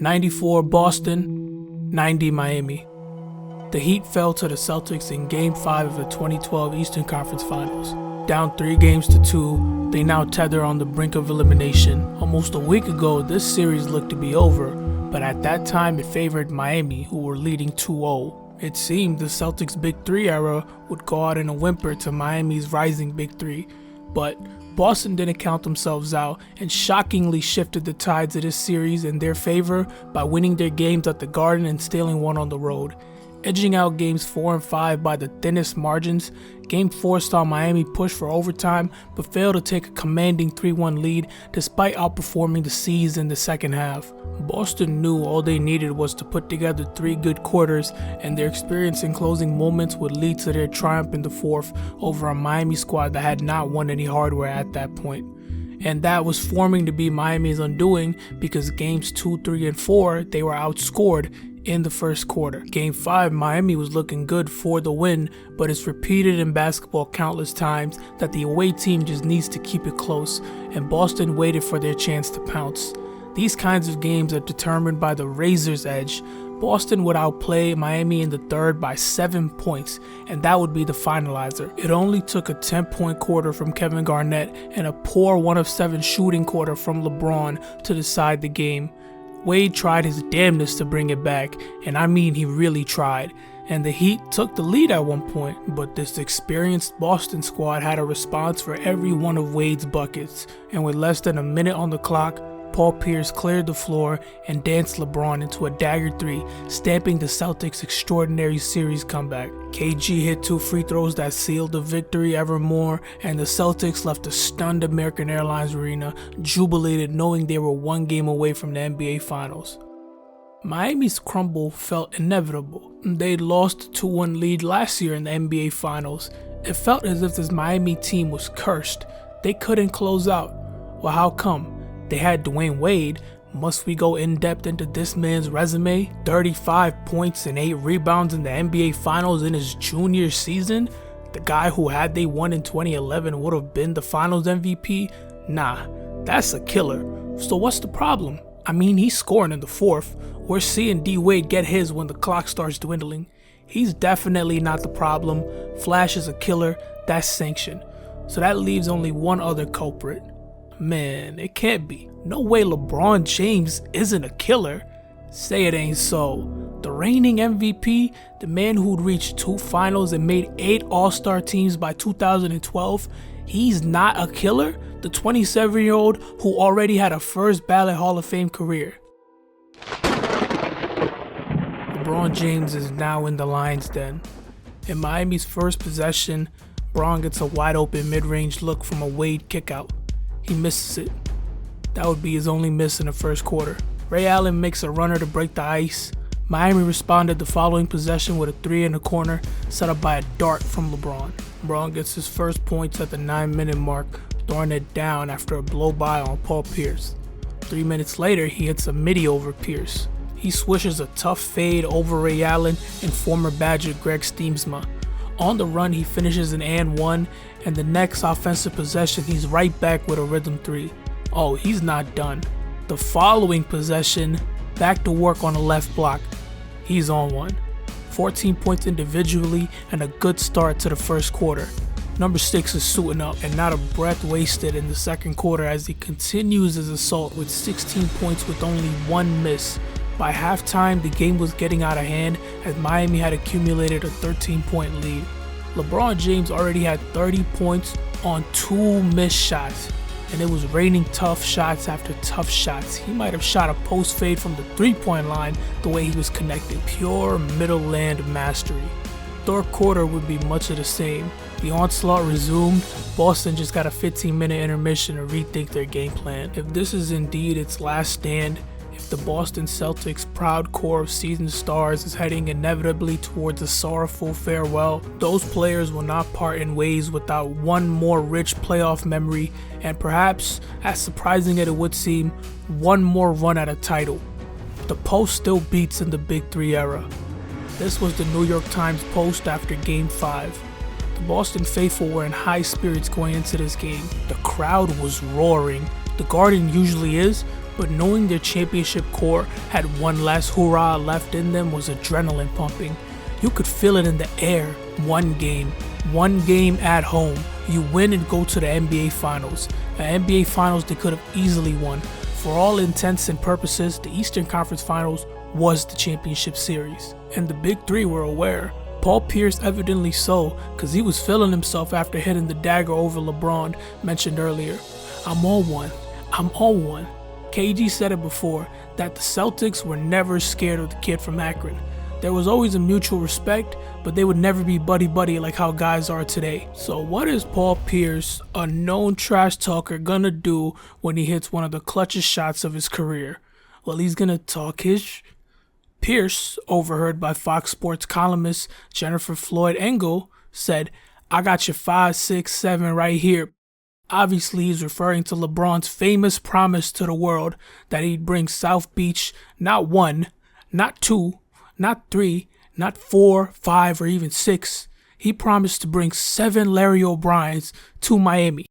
94 Boston, 90 Miami. The Heat fell to the Celtics in Game 5 of the 2012 Eastern Conference Finals. Down 3-2, they now tether on the brink of elimination. Almost a week ago, this series looked to be over, but at that time it favored Miami, who were leading 2-0. It seemed the Celtics' Big Three era would go out in a whimper to Miami's rising Big Three, but Boston didn't count themselves out and shockingly shifted the tides of this series in their favor by winning their games at the Garden and stealing one on the road. Edging out games 4 and 5 by the thinnest margins, Game 4 saw Miami push for overtime but failed to take a commanding 3-1 lead despite outperforming the C's in the second half. Boston knew all they needed was to put together 3 good quarters, and their experience in closing moments would lead to their triumph in the fourth over a Miami squad that had not won any hardware at that point. And that was forming to be Miami's undoing, because games 2, 3, and 4 they were outscored in the first quarter. Game 5, Miami was looking good for the win, but it's repeated in basketball countless times that the away team just needs to keep it close, and Boston waited for their chance to pounce. These kinds of games are determined by the razor's edge. Boston would outplay Miami in the third by 7 points, and that would be the finalizer. It only took a 10-point quarter from Kevin Garnett and a poor 1 of 7 shooting quarter from LeBron to decide the game. Wade tried his damnedest to bring it back, and I mean he really tried, and the Heat took the lead at one point, but this experienced Boston squad had a response for every one of Wade's buckets, and with less than a minute on the clock, Paul Pierce cleared the floor and danced LeBron into a dagger 3, stamping the Celtics' extraordinary series comeback. KG hit 2 free throws that sealed the victory evermore, and the Celtics left the stunned American Airlines Arena jubilated knowing they were 1 game away from the NBA Finals. Miami's crumble felt inevitable. They'd lost a 2-1 lead last year in the NBA Finals. It felt as if this Miami team was cursed. They couldn't close out. Well, how come? They had Dwayne Wade. Must we go in depth into this man's resume? 35 points and 8 rebounds in the NBA Finals in his junior season? The guy who, had they won in 2011, would have been the Finals MVP? Nah, that's a killer. So what's the problem? I mean, he's scoring in the fourth. We're seeing D Wade get his when the clock starts dwindling. He's definitely not the problem. Flash is a killer. That's sanctioned. So that leaves only one other culprit. Man, it can't be. No way LeBron James isn't a killer. Say it ain't so. The reigning MVP, the man who'd reached 2 finals and made 8 All-Star teams by 2012, he's not a killer? The 27-year-old who already had a first ballot Hall of Fame career. LeBron James is now in the lion's den. In Miami's first possession, Bron gets a wide open mid-range look from a Wade kickout. He misses it. That would be his only miss in the first quarter. Ray Allen makes a runner to break the ice. Miami responded the following possession with a 3 in the corner, set up by a dart from LeBron. LeBron gets his first points at the 9-minute mark, throwing it down after a blow-by on Paul Pierce. 3 minutes later, he hits a midi over Pierce. He swishes a tough fade over Ray Allen and former Badger Greg Steemsma. On the run, he finishes an and 1, and the next offensive possession, he's right back with a rhythm 3. Oh, he's not done. The following possession, back to work on the left block. He's on one. 14 points individually and a good start to the first quarter. Number 6 is suiting up, and not a breath wasted in the second quarter as he continues his assault with 16 points with only 1 miss. By halftime, the game was getting out of hand as Miami had accumulated a 13-point lead. LeBron James already had 30 points on 2 missed shots, and it was raining tough shots after tough shots. He might have shot a post fade from the 3-point line the way he was connected. Pure middle land mastery. Third quarter would be much of the same. The onslaught resumed. Boston just got a 15-minute intermission to rethink their game plan. If this is indeed its last stand, if the Boston Celtics' proud core of seasoned stars is heading inevitably towards a sorrowful farewell, those players will not part in ways without one more rich playoff memory and perhaps, as surprising as it would seem, one more run at a title. The Post still beats in the Big Three era. This was the New York Times Post after Game 5. The Boston faithful were in high spirits going into this game. The crowd was roaring. The Garden usually is, but knowing their championship core had one last hurrah left in them was adrenaline pumping. You could feel it in the air. One game at home. You win and go to the NBA Finals. An NBA Finals they could have easily won. For all intents and purposes, the Eastern Conference Finals was the championship series. And the Big Three were aware. Paul Pierce evidently so, because he was feeling himself after hitting the dagger over LeBron mentioned earlier. I'm all one. KG said it before, that the Celtics were never scared of the kid from Akron. There was always a mutual respect, but they would never be buddy-buddy like how guys are today. So what is Paul Pierce, a known trash talker, gonna do when he hits one of the clutchest shots of his career? Well, he's gonna talk his Pierce, overheard by Fox Sports columnist Jennifer Floyd Engel, said, "I got your 5, 6, 7 right here." Obviously, he's referring to LeBron's famous promise to the world that he'd bring South Beach not 1, not 2, not 3, not 4, 5, or even 6. He promised to bring 7 Larry O'Briens to Miami.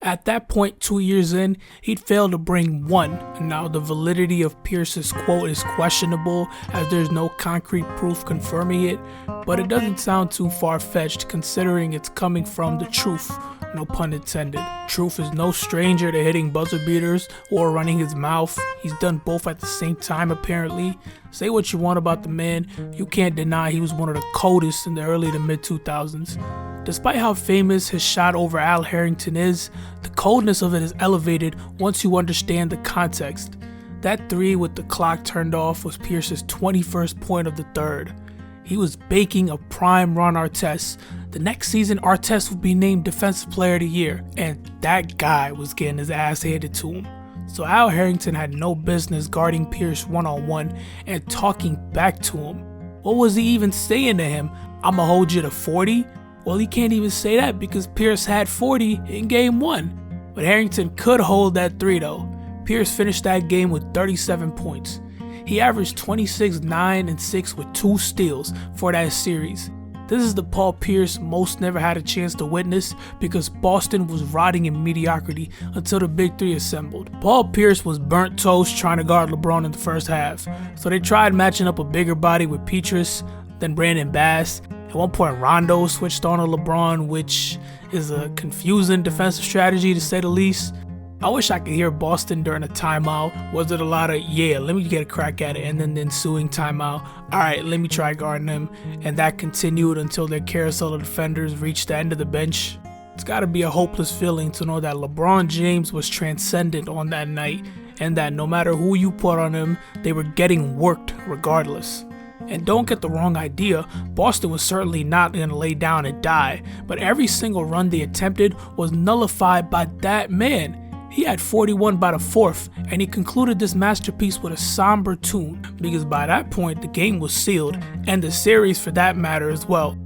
At that point, 2 years in, he'd failed to bring 1. Now, the validity of Pierce's quote is questionable, as there's no concrete proof confirming it, but it doesn't sound too far-fetched considering it's coming from the truth. No pun intended. Truth is no stranger to hitting buzzer beaters or running his mouth. He's done both at the same time apparently. Say what you want about the man, you can't deny he was one of the coldest in the early to mid 2000s. Despite how famous his shot over Al Harrington is, the coldness of it is elevated once you understand the context. That 3 with the clock turned off was Pierce's 21st point of the third. He was baking a prime Ron Artest. The next season, Artest would be named Defensive Player of the Year, and that guy was getting his ass handed to him. So Al Harrington had no business guarding Pierce one-on-one and talking back to him. What was he even saying to him? "I'ma hold you to 40? Well, he can't even say that because Pierce had 40 in game 1. But Harrington could hold that 3 though. Pierce finished that game with 37 points. He averaged 26, 9, and 6 with 2 steals for that series. This is the Paul Pierce most never had a chance to witness because Boston was rotting in mediocrity until the Big Three assembled. Paul Pierce was burnt toast trying to guard LeBron in the first half, so they tried matching up a bigger body with Petrus, then Brandon Bass. At one point, Rondo switched on to LeBron, which is a confusing defensive strategy to say the least. I wish I could hear Boston during a timeout. Was it a lot of, yeah, let me get a crack at it, and then the ensuing timeout, alright, let me try guarding them, and that continued until their carousel of defenders reached the end of the bench. It's gotta be a hopeless feeling to know that LeBron James was transcendent on that night, and that no matter who you put on him, they were getting worked regardless. And don't get the wrong idea, Boston was certainly not going to lay down and die, but every single run they attempted was nullified by that man. He had 41 by the 4th, and he concluded this masterpiece with a somber tune, because by that point the game was sealed, and the series for that matter as well.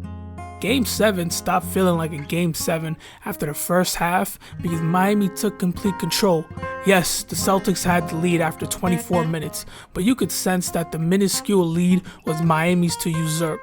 Game 7 stopped feeling like a Game 7 after the first half because Miami took complete control. Yes, the Celtics had the lead after 24 minutes, but you could sense that the minuscule lead was Miami's to usurp.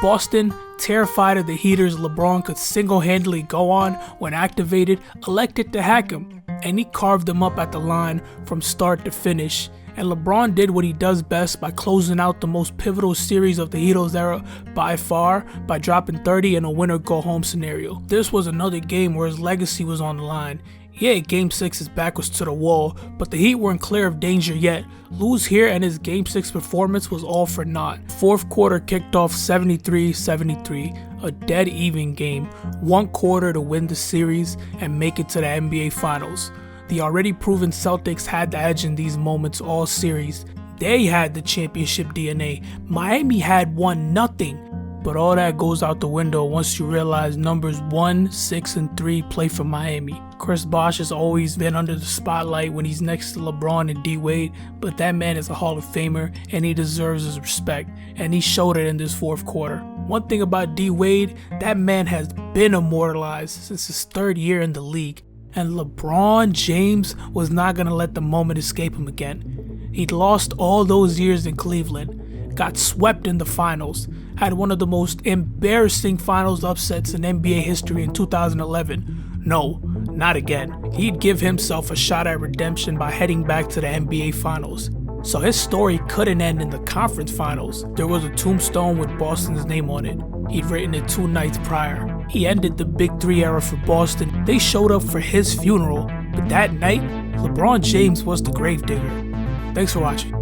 Boston, terrified of the heaters LeBron could single-handedly go on when activated, elected to hack him, and he carved them up at the line from start to finish. And LeBron did what he does best by closing out the most pivotal series of the Heatles era by far by dropping 30 in a winner-go-home scenario. This was another game where his legacy was on the line. Yeah, Game 6 his back was to the wall, but the Heat weren't clear of danger yet. Lose here and his Game 6 performance was all for naught. Fourth quarter kicked off 73-73, a dead even game, 1 quarter to win the series and make it to the NBA Finals. The already proven Celtics had the edge in these moments all series. They had the championship DNA. Miami had won nothing. But all that goes out the window once you realize numbers 1, 6, and 3 play for Miami. Chris Bosh has always been under the spotlight when he's next to LeBron and D-Wade, but that man is a Hall of Famer and he deserves his respect, and he showed it in this fourth quarter. One thing about D-Wade, that man has been immortalized since his 3rd year in the league, and LeBron James was not going to let the moment escape him again. He'd lost all those years in Cleveland, got swept in the finals, had one of the most embarrassing finals upsets in NBA history in 2011. No, Not again. He'd give himself a shot at redemption by heading back to the NBA Finals. So his story couldn't end in the conference finals. There was a tombstone with Boston's name on it. He'd written it 2 nights prior. He ended the Big Three era for Boston. They showed up for his funeral, but that night, LeBron James was the gravedigger. Thanks for watching.